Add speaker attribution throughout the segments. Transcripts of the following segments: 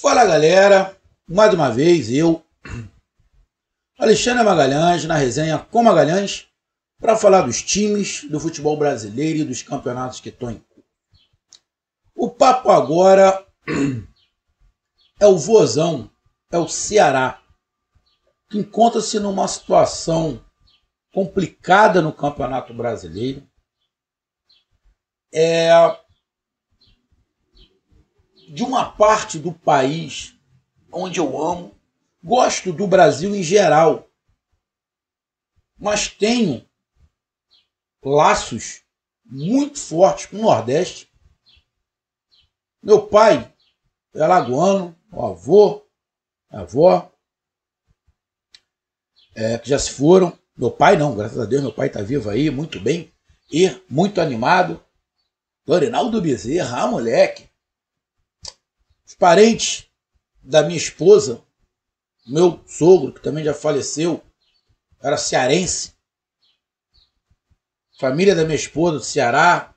Speaker 1: Fala galera, mais uma vez eu, Alexandre Magalhães, na resenha com Magalhães, para falar dos times do futebol brasileiro e dos campeonatos que estão em curso. O papo agora é o Vozão, é o Ceará, que encontra-se numa situação complicada no Campeonato Brasileiro. De uma parte do país onde eu amo, gosto do Brasil em geral, mas tenho laços muito fortes com o Nordeste. Meu pai é alagoano, o avô, a avó, que já se foram. Meu pai não, graças a Deus, meu pai está vivo aí, muito bem e muito animado. Lorinaldo Bezerra, moleque. Os parentes da minha esposa, meu sogro, que também já faleceu, era cearense. Família da minha esposa do Ceará,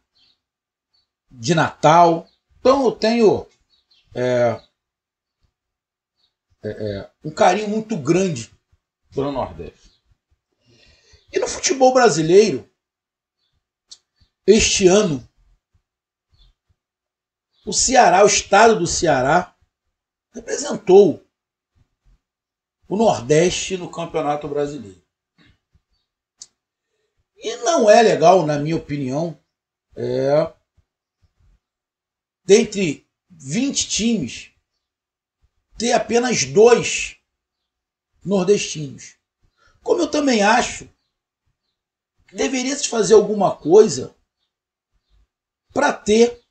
Speaker 1: de Natal. Então eu tenho um carinho muito grande pelo Nordeste. E no futebol brasileiro, este ano, o Ceará, o estado do Ceará, representou o Nordeste no Campeonato Brasileiro. E não é legal, na minha opinião, dentre 20 times, ter apenas 2 nordestinos. Como eu também acho que deveria se fazer alguma coisa para ter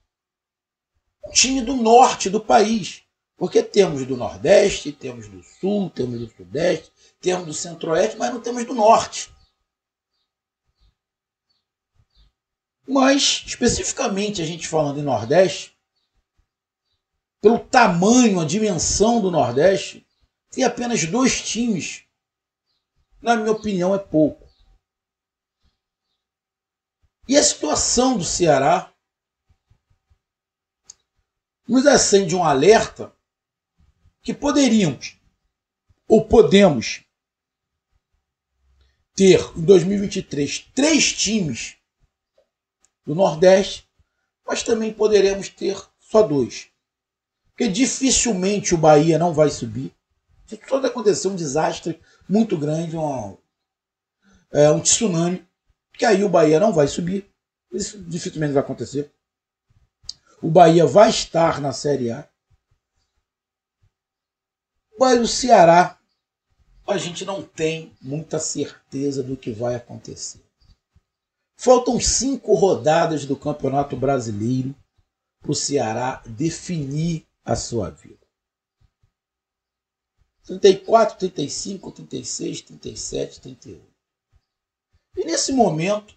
Speaker 1: um time do norte do país. Porque temos do Nordeste, temos do Sul, temos do Sudeste, temos do Centro-Oeste, mas não temos do Norte. Mas, especificamente, a gente falando em Nordeste, pelo tamanho, a dimensão do Nordeste, ter apenas 2 times, na minha opinião, é pouco. E a situação do Ceará nos acende um alerta que poderíamos ou podemos ter em 2023 3 times do Nordeste, mas também poderemos ter só 2. Porque dificilmente o Bahia não vai subir. Se pode acontecer um desastre muito grande, um tsunami, que aí o Bahia não vai subir. Isso dificilmente vai acontecer. O Bahia vai estar na Série A. Mas o Ceará, a gente não tem muita certeza do que vai acontecer. Faltam 5 rodadas do Campeonato Brasileiro para o Ceará definir a sua vida. 34, 35, 36, 37, 38. E nesse momento,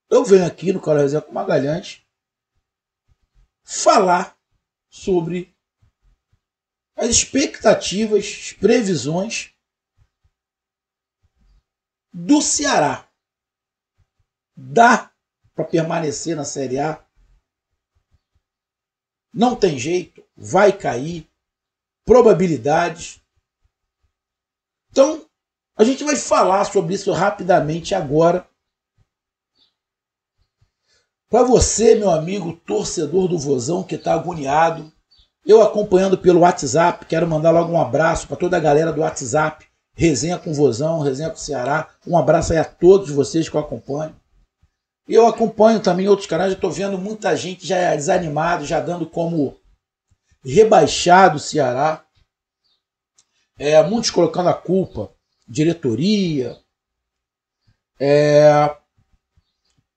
Speaker 1: eu venho aqui no Canal Resenha com Magalhães falar sobre as expectativas, as previsões do Ceará. Dá para permanecer na Série A? Não tem jeito, vai cair, probabilidades. Então, a gente vai falar sobre isso rapidamente agora. Para você, meu amigo torcedor do Vozão que está agoniado, eu acompanhando pelo WhatsApp, quero mandar logo um abraço para toda a galera do WhatsApp, resenha com o Vozão, resenha com o Ceará, um abraço aí a todos vocês que eu acompanho. E eu acompanho também outros canais, eu estou vendo muita gente já desanimado, já dando como rebaixado o Ceará, muitos colocando a culpa, diretoria,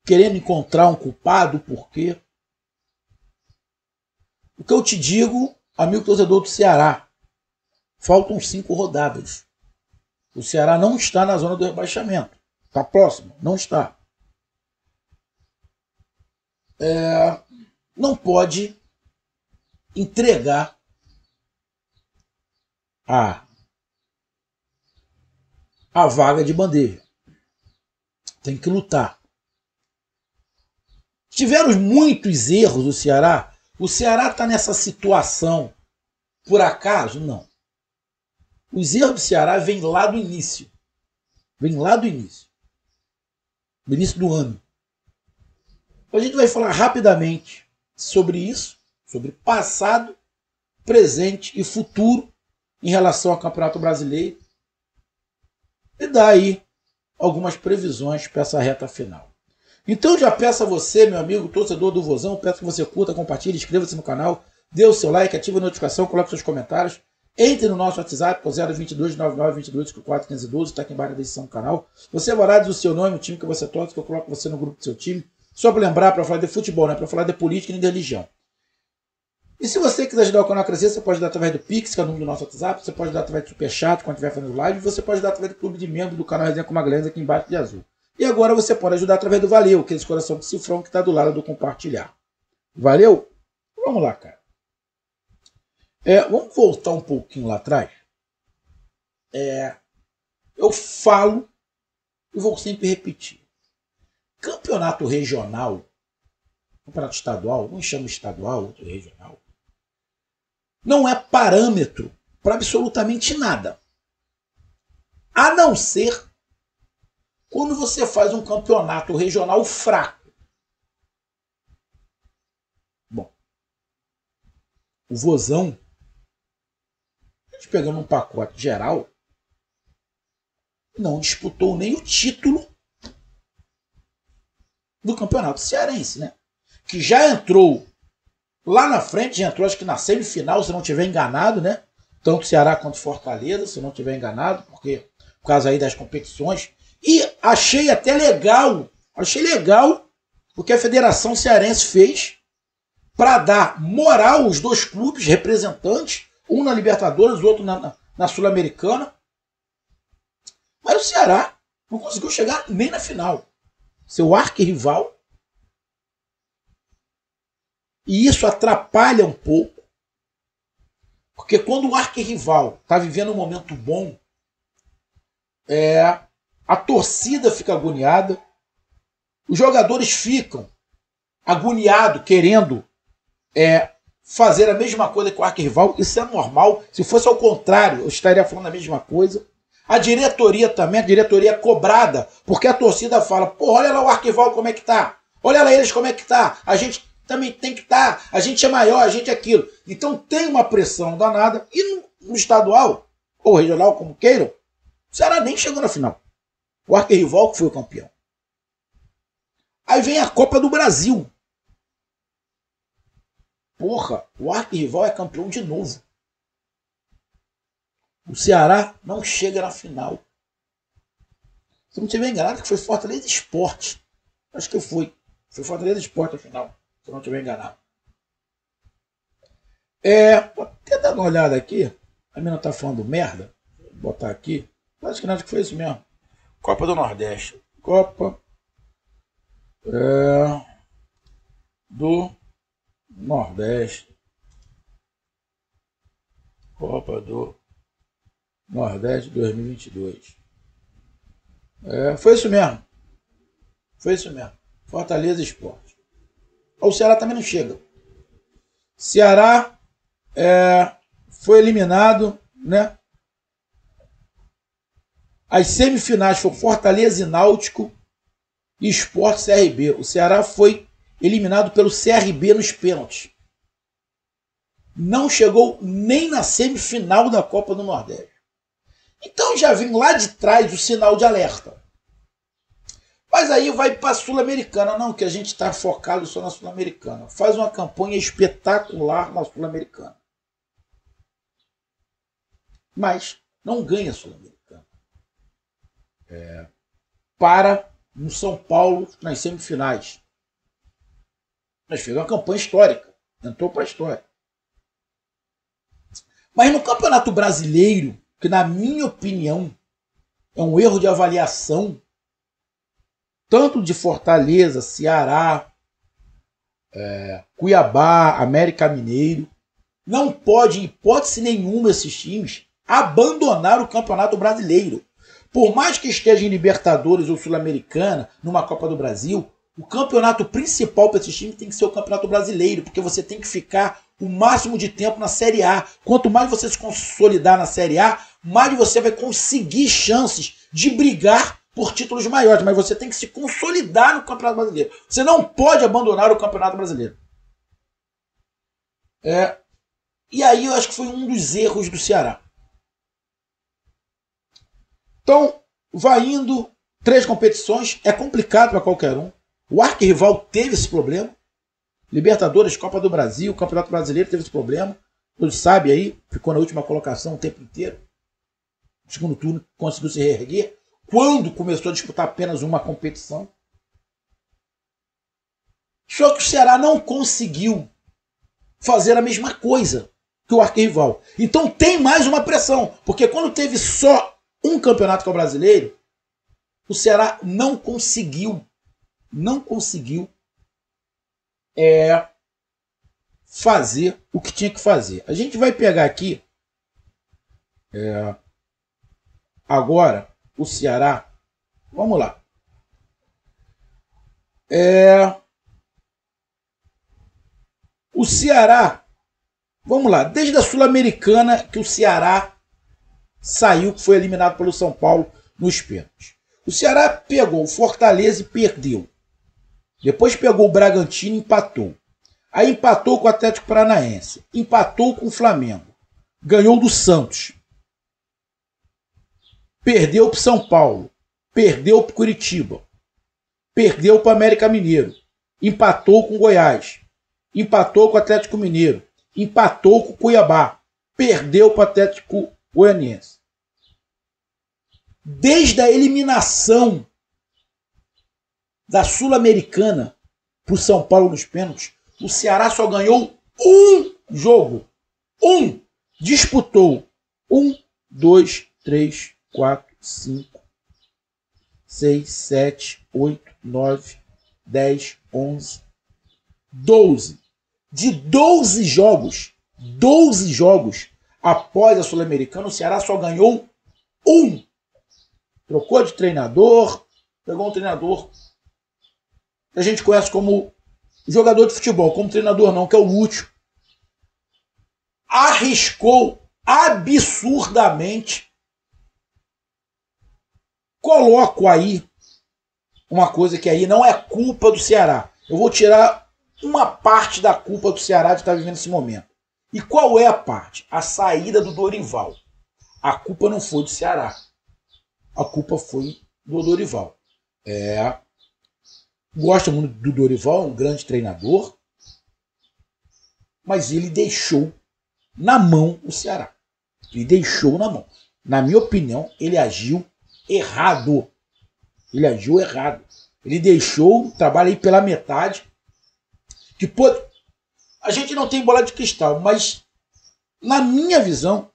Speaker 1: querendo encontrar um culpado, por quê? O que eu te digo, amigo torcedor do Ceará, faltam 5 rodadas. O Ceará não está na zona do rebaixamento. Está próximo? Não está. Não pode entregar a vaga de bandeja. Tem que lutar. Tiveram muitos erros do Ceará. O Ceará está nessa situação por acaso? Não. Os erros do Ceará vêm lá do início. Vem lá do início. Do início do ano. A gente vai falar rapidamente sobre isso, sobre passado, presente e futuro em relação ao Campeonato Brasileiro e dar aí algumas previsões para essa reta final. Então já peço a você, meu amigo, torcedor do Vozão, peço que você curta, compartilhe, inscreva-se no canal, dê o seu like, ative a notificação, coloque seus comentários, entre no nosso WhatsApp, 022 9922 441512, está aqui embaixo na descrição do canal. Você vai lá, diz o seu nome, o time que você torce, que eu coloco você no grupo do seu time. Só para lembrar, para falar de futebol, não é para falar de política nem de religião. E se você quiser ajudar o canal a crescer, você pode dar através do Pix, que é o número do nosso WhatsApp, você pode dar através do Superchat, quando estiver fazendo live, você pode dar através do clube de membro do canal Resenha com Magalhães, aqui embaixo de azul. E agora você pode ajudar através do Valeu, aquele coração de cifrão que está do lado do compartilhar. Valeu? Vamos lá, cara. Vamos voltar um pouquinho lá atrás. Eu falo e vou sempre repetir. Campeonato regional, campeonato estadual, um chama estadual, outro regional, não é parâmetro para absolutamente nada. A não ser quando você faz um campeonato regional fraco. Bom, o Vozão, a gente pegando um pacote geral, não disputou nem o título do Campeonato Cearense, né? Que já entrou lá na frente, já entrou acho que na semifinal, se não estiver enganado, né? Tanto Ceará quanto Fortaleza, se não estiver enganado, porque por causa aí das competições. E achei até legal, o que a Federação Cearense fez para dar moral aos dois clubes representantes, um na Libertadores, o outro na Sul-Americana. Mas o Ceará não conseguiu chegar nem na final. Seu arquirrival. E isso atrapalha um pouco, porque quando o arquirrival está vivendo um momento bom, a torcida fica agoniada, os jogadores ficam agoniados, querendo fazer a mesma coisa que o arquirrival. Isso é normal. Se fosse ao contrário, eu estaria falando a mesma coisa. A diretoria também, a diretoria é cobrada, porque a torcida fala, pô, olha lá o arquirrival como é que tá, olha lá eles como é que tá, a gente também tem que estar, a gente é maior, a gente é aquilo. Então tem uma pressão danada, e no estadual, ou regional, como queiram, o Ceará nem chegou na final. O arquirrival que foi o campeão. Aí vem a Copa do Brasil. Porra, o arquirrival é campeão de novo. O Ceará não chega na final. Se não tiver enganado, que foi Fortaleza Sport. Acho que foi. Foi Fortaleza Sport a final. Se não tiver enganado. Vou até dar uma olhada aqui. A menina tá falando merda. Vou botar aqui. Acho que foi isso mesmo. Copa do Nordeste. Copa do Nordeste. Copa do Nordeste 2022. Foi isso mesmo. Foi isso mesmo. Fortaleza Esporte. O Ceará também não chega. Ceará foi eliminado, né? As semifinais foram Fortaleza e Náutico e Sport CRB. O Ceará foi eliminado pelo CRB nos pênaltis. Não chegou nem na semifinal da Copa do Nordeste. Então já vem lá de trás o sinal de alerta. Mas aí vai para a Sul-Americana. Não, que a gente está focado só na Sul-Americana. Faz uma campanha espetacular na Sul-Americana. Mas não ganha a Sul-Americana. Para no São Paulo nas semifinais. Mas fez uma campanha histórica. Entrou para a história. Mas no Campeonato Brasileiro, que na minha opinião é um erro de avaliação, tanto de Fortaleza, Ceará, Cuiabá, América Mineiro, não pode, em hipótese nenhuma, esses times abandonar o Campeonato Brasileiro. Por mais que esteja em Libertadores ou Sul-Americana, numa Copa do Brasil, O campeonato principal para esses times tem que ser o Campeonato Brasileiro, porque você tem que ficar o máximo de tempo na Série A. Quanto mais você se consolidar na Série A, mais você vai conseguir chances de brigar por títulos maiores. Mas você tem que se consolidar no Campeonato Brasileiro. Você não pode abandonar o Campeonato Brasileiro. E aí eu acho que foi um dos erros do Ceará. Então, vai indo 3 competições, é complicado para qualquer um. O arquirrival teve esse problema. Libertadores, Copa do Brasil, Campeonato Brasileiro teve esse problema. Todos sabem aí, ficou na última colocação o tempo inteiro. No segundo turno conseguiu se reerguer. Quando começou a disputar apenas uma competição. Só que o Ceará não conseguiu fazer a mesma coisa que o arquirrival. Então tem mais uma pressão. Porque quando teve só um campeonato que é o brasileiro, o Ceará não conseguiu fazer o que tinha que fazer. A gente vai pegar aqui agora o Ceará. Vamos lá. O Ceará, vamos lá, desde a Sul-Americana que o Ceará saiu, que foi eliminado pelo São Paulo nos pênaltis. O Ceará pegou o Fortaleza e perdeu. Depois pegou o Bragantino e empatou. Aí empatou com o Atlético Paranaense. Empatou com o Flamengo. Ganhou do Santos. Perdeu para o São Paulo. Perdeu para o Curitiba. Perdeu para o América Mineiro. Empatou com o Goiás. Empatou com o Atlético Mineiro. Empatou com o Cuiabá. Perdeu para o Atlético Goianiense. Desde a eliminação da Sul-Americana para o São Paulo nos pênaltis, o Ceará só ganhou um jogo. Disputou 1, 2, 3, 4, 5, 6, 7, 8, 9, 10, 11, 12. De 12 jogos após a Sul-Americana, o Ceará só ganhou um. Trocou de treinador, pegou um treinador que a gente conhece como jogador de futebol, como treinador não, que é o Lúcio. Arriscou absurdamente. Coloco aí uma coisa que aí não é culpa do Ceará. Eu vou tirar uma parte da culpa do Ceará de estar vivendo esse momento. E qual é a parte? A saída do Dorival. A culpa não foi do Ceará. A culpa foi do Dorival. Gosto muito do Dorival, um grande treinador, mas ele deixou na mão o Ceará. Ele deixou na mão. Na minha opinião, ele agiu errado. Ele deixou o trabalho aí pela metade. A gente não tem bola de cristal, mas na minha visão,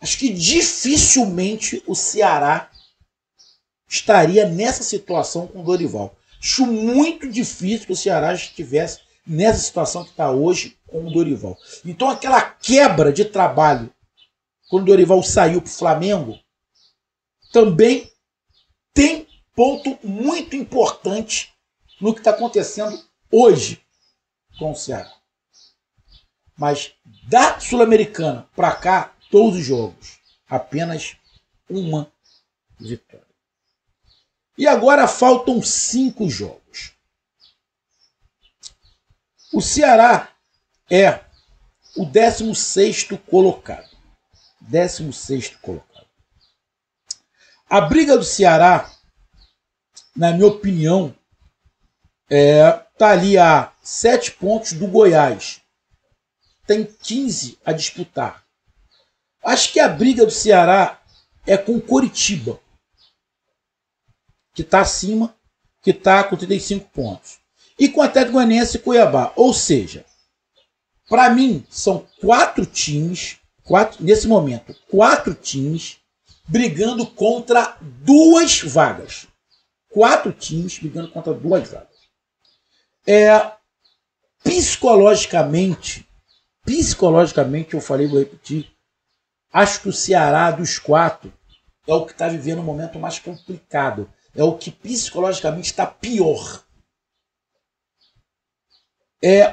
Speaker 1: acho que dificilmente o Ceará estaria nessa situação com o Dorival. Acho muito difícil que o Ceará estivesse nessa situação que está hoje com o Dorival. Então aquela quebra de trabalho, quando o Dorival saiu para o Flamengo, também tem ponto muito importante no que está acontecendo hoje com o Ceará. Mas da Sul-Americana para cá, todos os jogos, apenas uma vitória. E agora faltam 5 jogos. O Ceará é o 16º colocado. 16º colocado. A briga do Ceará, na minha opinião, está ali a 7 pontos do Goiás. Tem 15 a disputar. Acho que a briga do Ceará é com o Coritiba, que está acima, que está com 35 pontos. E com o Atlético Goianiense e Cuiabá. Ou seja, para mim, são 4 times, nesse momento, 4 times brigando contra 2 vagas. 4 times brigando contra 2 vagas. Psicologicamente, eu falei, vou repetir, acho que o Ceará dos 4 é o que está vivendo um momento mais complicado. É o que psicologicamente está pior.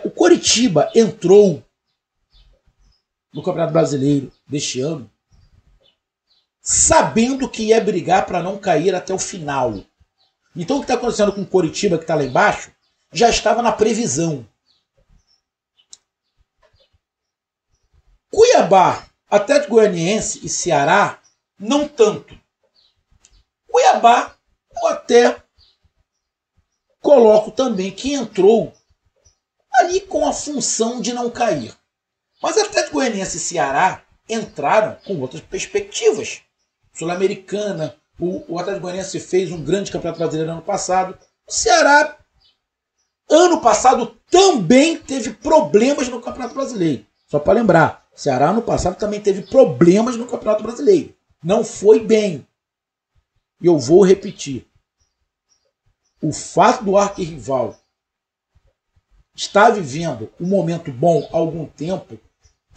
Speaker 1: O Coritiba entrou no Campeonato Brasileiro deste ano sabendo que ia brigar para não cair até o final. Então o que está acontecendo com o Coritiba, que está lá embaixo, já estava na previsão. Cuiabá, Atlético Goianiense e Ceará, não tanto. Cuiabá, eu até coloco também que entrou ali com a função de não cair. Mas Atlético Goianiense e Ceará entraram com outras perspectivas. Sul-Americana, o Atlético Goianiense fez um grande campeonato brasileiro ano passado. O Ceará, ano passado, também teve problemas no Campeonato Brasileiro. Só para lembrar, o Ceará ano passado também teve problemas no Campeonato Brasileiro. Não foi bem. E eu vou repetir. O fato do arquirrival estar vivendo um momento bom há algum tempo,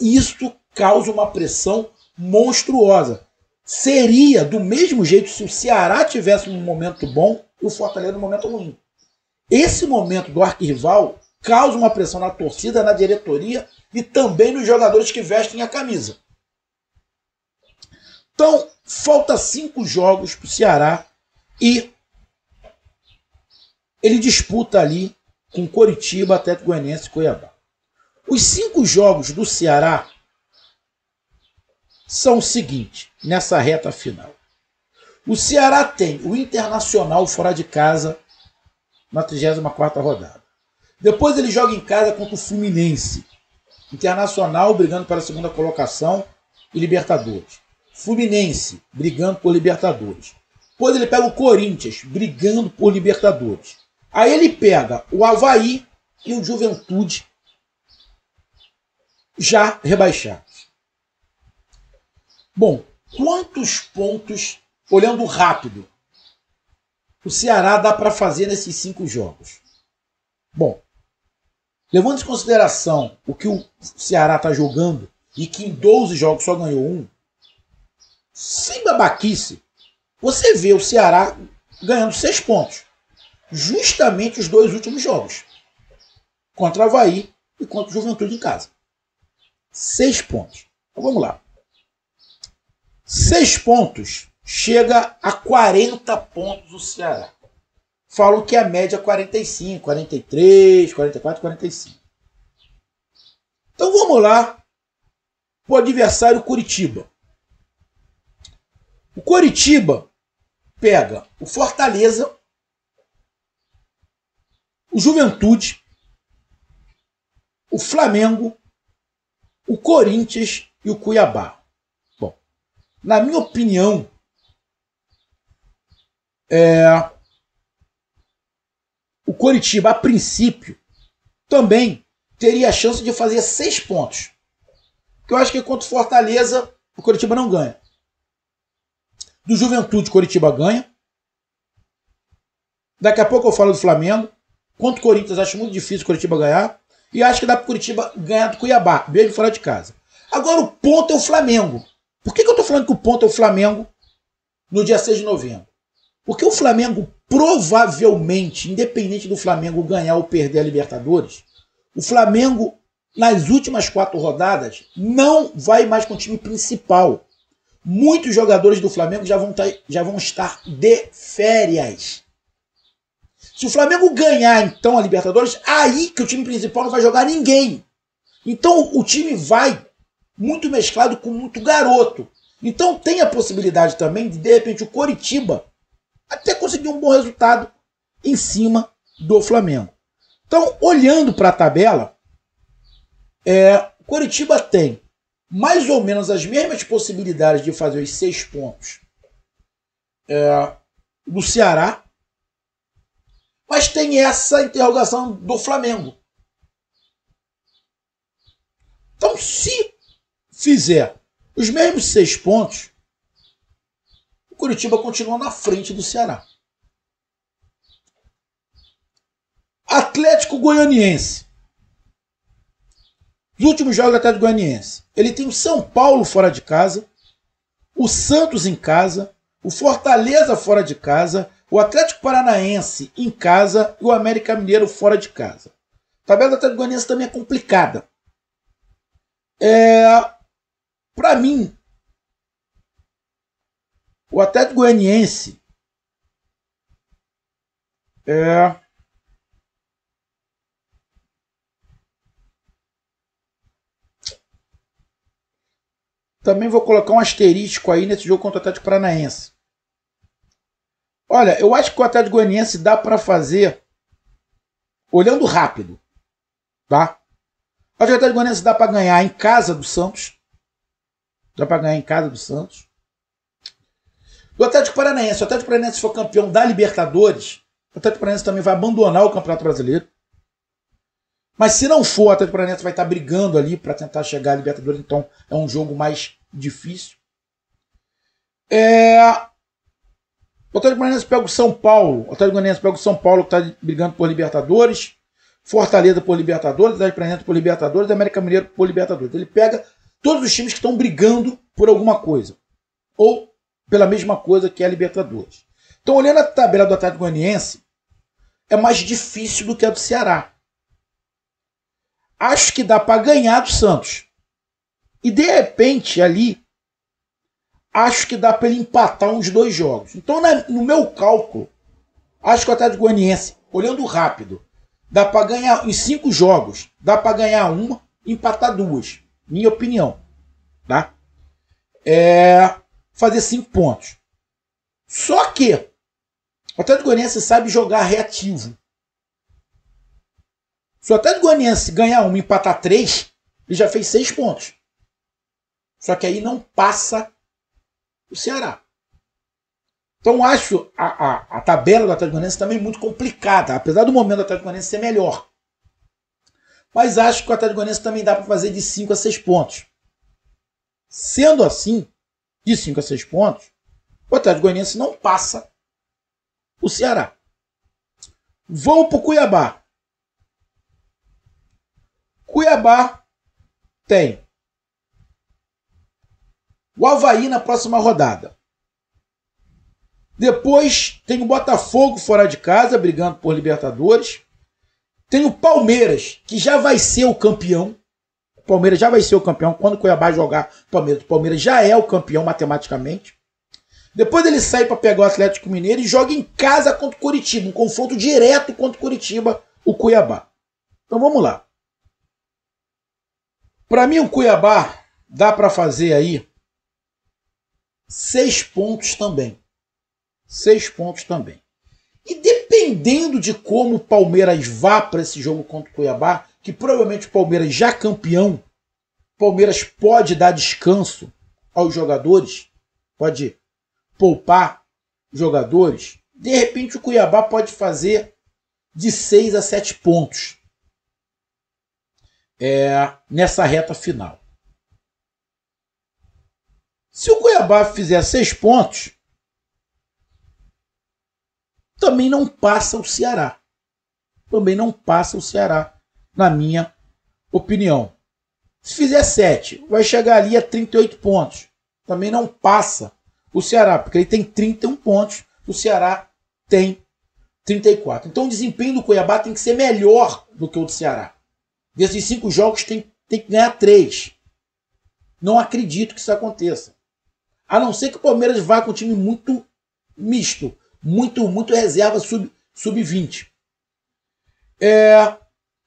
Speaker 1: isso causa uma pressão monstruosa. Seria do mesmo jeito se o Ceará tivesse um momento bom e o Fortaleza num momento ruim. Esse momento do arquirrival causa uma pressão na torcida, na diretoria e também nos jogadores que vestem a camisa. Então, falta 5 jogos para o Ceará e ele disputa ali com Coritiba, Atlético Goianiense e Cuiabá. Os 5 jogos do Ceará são os seguintes, nessa reta final. O Ceará tem o Internacional fora de casa na 34ª rodada. Depois ele joga em casa contra o Fluminense. Internacional brigando pela segunda colocação e Libertadores. Fluminense brigando por Libertadores. Depois ele pega o Corinthians brigando por Libertadores. Aí ele pega o Avaí e o Juventude já rebaixados. Bom, quantos pontos, olhando rápido, o Ceará dá para fazer nesses 5 jogos? Bom, levando em consideração o que o Ceará está jogando e que em 12 jogos só ganhou 1, sem babaquice, você vê o Ceará ganhando 6 pontos. Justamente os 2 últimos jogos. Contra o Avaí e contra o Juventude em casa. 6 pontos. Então vamos lá. 6 pontos chega a 40 pontos o Ceará. Falam que a média é 45, 43, 44, 45. Então vamos lá para o adversário Coritiba. O Coritiba pega o Fortaleza, o Juventude, o Flamengo, o Corinthians e o Cuiabá. Bom, na minha opinião, o Coritiba, a princípio, também teria a chance de fazer 6 pontos. Porque eu acho que contra o Fortaleza, o Coritiba não ganha. Do Juventude, o Coritiba ganha. Daqui a pouco eu falo do Flamengo. Contra o Corinthians, acho muito difícil o Coritiba ganhar. E acho que dá para o Coritiba ganhar do Cuiabá, mesmo fora de casa. Agora o ponto é o Flamengo. Por que eu estou falando que o ponto é o Flamengo no dia 6 de novembro? Porque o Flamengo provavelmente, independente do Flamengo ganhar ou perder a Libertadores, o Flamengo, nas últimas 4 rodadas, não vai mais com o time principal. Muitos jogadores do Flamengo já vão estar de férias. Se o Flamengo ganhar, então, a Libertadores, aí que o time principal não vai jogar ninguém. Então, o time vai muito mesclado com muito garoto. Então, tem a possibilidade também de repente, o Coritiba até conseguir um bom resultado em cima do Flamengo. Então, olhando para a tabela, o Coritiba tem mais ou menos as mesmas possibilidades de fazer os 6 pontos do Ceará, mas tem essa interrogação do Flamengo. Então, se fizer os mesmos 6 pontos, o Coritiba continua na frente do Ceará. Atlético Goianiense. Os últimos jogos do Atlético Goianiense. Ele tem o São Paulo fora de casa, o Santos em casa, o Fortaleza fora de casa, o Atlético Paranaense em casa e o América Mineiro fora de casa. tabela do Atlético Goianiense também é complicada. Para mim, o Atlético Goianiense também vou colocar um asterisco aí nesse jogo contra o Atlético Paranaense. Olha, eu acho que o Atlético Goianiense dá para fazer olhando rápido, tá? O Atlético Goianiense dá para ganhar em casa do Santos. Dá para ganhar em casa do Santos. Do Atlético Paranaense, se o Atlético Paranaense for campeão da Libertadores, o Atlético Paranaense também vai abandonar o Campeonato Brasileiro. Mas se não for, o Atlético Paranaense vai estar brigando ali para tentar chegar à Libertadores, então é um jogo mais difícil. O Atlético Paranaense pega o São Paulo. O Atlético Paranaense pega o São Paulo, que está brigando por Libertadores. Fortaleza por Libertadores, Atlético Paranaense por Libertadores, América Mineiro por Libertadores. Ele pega todos os times que estão brigando por alguma coisa. Ou pela mesma coisa que é a Libertadores. Então, olhando a tabela do Atlético Goianiense, é mais difícil do que a do Ceará. Acho que dá para ganhar do Santos. E de repente, ali, acho que dá para ele empatar uns 2 jogos. Então, no meu cálculo, acho que o Atlético Goianiense, olhando rápido, dá para ganhar em 5 jogos, dá para ganhar uma e empatar 2. Minha opinião. Tá? Fazer 5 pontos. Só que o Atlético Goianiense sabe jogar reativo. Se o Atlético Goianiense ganhar uma e empatar 3, ele já fez 6 pontos. Só que aí não passa o Ceará. Então acho a tabela do Atlético Goianiense também muito complicada, apesar do momento do Atlético Goianiense ser melhor. Mas acho que o Atlético Goianiense também dá para fazer de 5 a 6 pontos. Sendo assim, de 5 a 6 pontos, o Atlético Goianiense não passa o Ceará. Vamos para o Cuiabá. Cuiabá tem o Avaí na próxima rodada. Depois tem o Botafogo fora de casa, brigando por Libertadores. Tem o Palmeiras, que já vai ser o campeão. O Palmeiras já vai ser o campeão. Quando o Cuiabá jogar o Palmeiras já é o campeão matematicamente. Depois ele sai para pegar o Atlético Mineiro e joga em casa contra o Coritiba. Um confronto direto contra o Coritiba, o Cuiabá. Então vamos lá. Para mim o Cuiabá dá para fazer aí 6 pontos também. 6 pontos também. E dependendo de como o Palmeiras vá para esse jogo contra o Cuiabá, que provavelmente o Palmeiras já campeão, o Palmeiras pode dar descanso aos jogadores, pode poupar jogadores, de repente o Cuiabá pode fazer de 6 a 7 pontos nessa reta final. Se o Cuiabá fizer 6 pontos, também não passa o Ceará. Também não passa o Ceará, na minha opinião. Se fizer 7, vai chegar ali a 38 pontos. Também não passa o Ceará, porque ele tem 31 pontos, o Ceará tem 34. Então o desempenho do Cuiabá tem que ser melhor do que o do Ceará. Desses 5 jogos tem que ganhar 3. Não acredito que isso aconteça. A não ser que o Palmeiras vá com um time muito misto, muito reserva sub-20.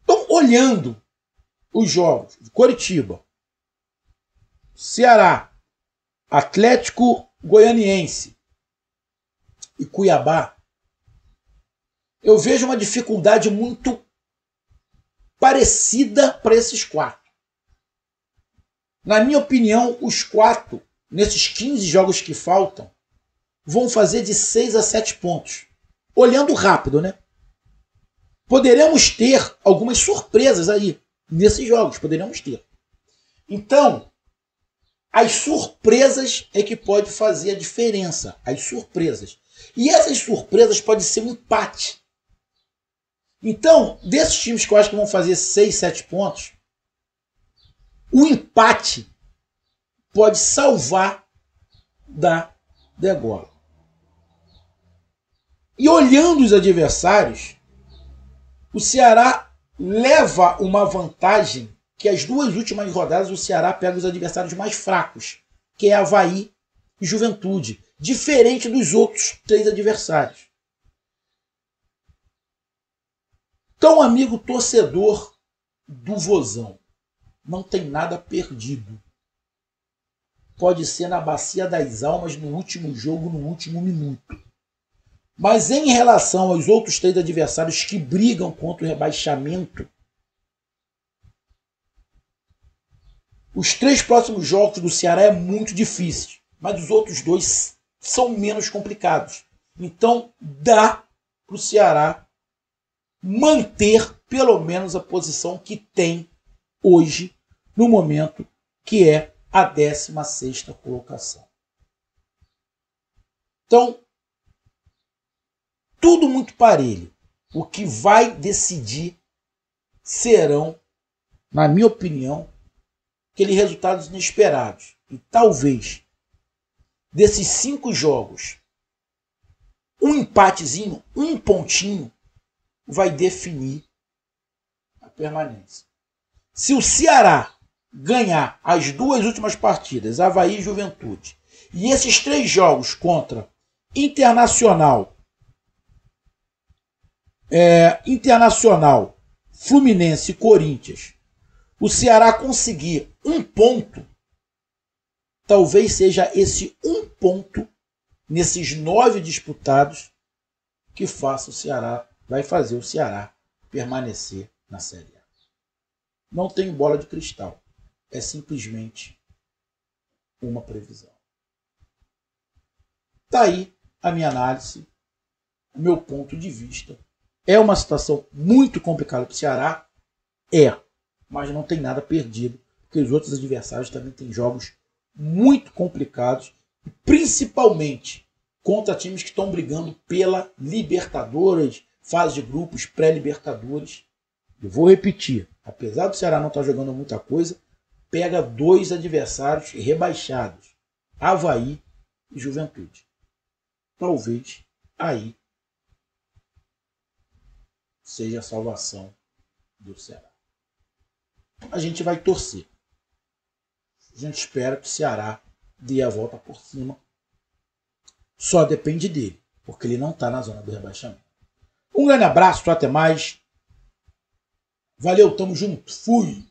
Speaker 1: Então, olhando os jogos de Coritiba, Ceará, Atlético Goianiense e Cuiabá, eu vejo uma dificuldade muito parecida para esses 4. Na minha opinião, os 4, nesses 15 jogos que faltam, vão fazer de 6 a 7 pontos. Olhando rápido, né? Poderemos ter algumas surpresas aí nesses jogos. Poderemos ter. Então, as surpresas é que pode fazer a diferença. As surpresas. E essas surpresas podem ser um empate. Então, desses times que eu acho que vão fazer 6, 7 pontos, o empate pode salvar da degola. E olhando os adversários, o Ceará leva uma vantagem que as duas últimas rodadas o Ceará pega os adversários mais fracos, que é Avaí e Juventude, diferente dos outros 3 adversários. Então, amigo torcedor do Vozão, não tem nada perdido. Pode ser na Bacia das Almas, no último jogo, no último minuto. Mas em relação aos outros 3 adversários que brigam contra o rebaixamento, os 3 próximos jogos do Ceará é muito difícil, mas os outros 2 são menos complicados. Então dá para o Ceará manter pelo menos a posição que tem hoje, no momento, que é a 16ª colocação. Então, tudo muito parelho. O que vai decidir serão, na minha opinião, aqueles resultados inesperados. E talvez, desses 5 jogos, um empatezinho, um pontinho, vai definir a permanência. Se o Ceará ganhar as 2 últimas partidas, Avaí e Juventude, e esses 3 jogos contra Internacional, Fluminense e Corinthians, o Ceará conseguir 1 ponto, talvez seja esse 1 ponto nesses 9 disputados que vai fazer o Ceará permanecer na Série A. Não tem bola de cristal. É simplesmente uma previsão. Tá aí a minha análise, o meu ponto de vista. É uma situação muito complicada para o Ceará? Mas não tem nada perdido, porque os outros adversários também têm jogos muito complicados, principalmente contra times que estão brigando pela Libertadores, fase de grupos, pré-Libertadores. Eu vou repetir, apesar do Ceará não estar jogando muita coisa, pega 2 adversários rebaixados, Avaí e Juventude. Talvez aí seja a salvação do Ceará. A gente vai torcer. A gente espera que o Ceará dê a volta por cima. Só depende dele, porque ele não está na zona do rebaixamento. Um grande abraço, até mais. Valeu, tamo junto. Fui!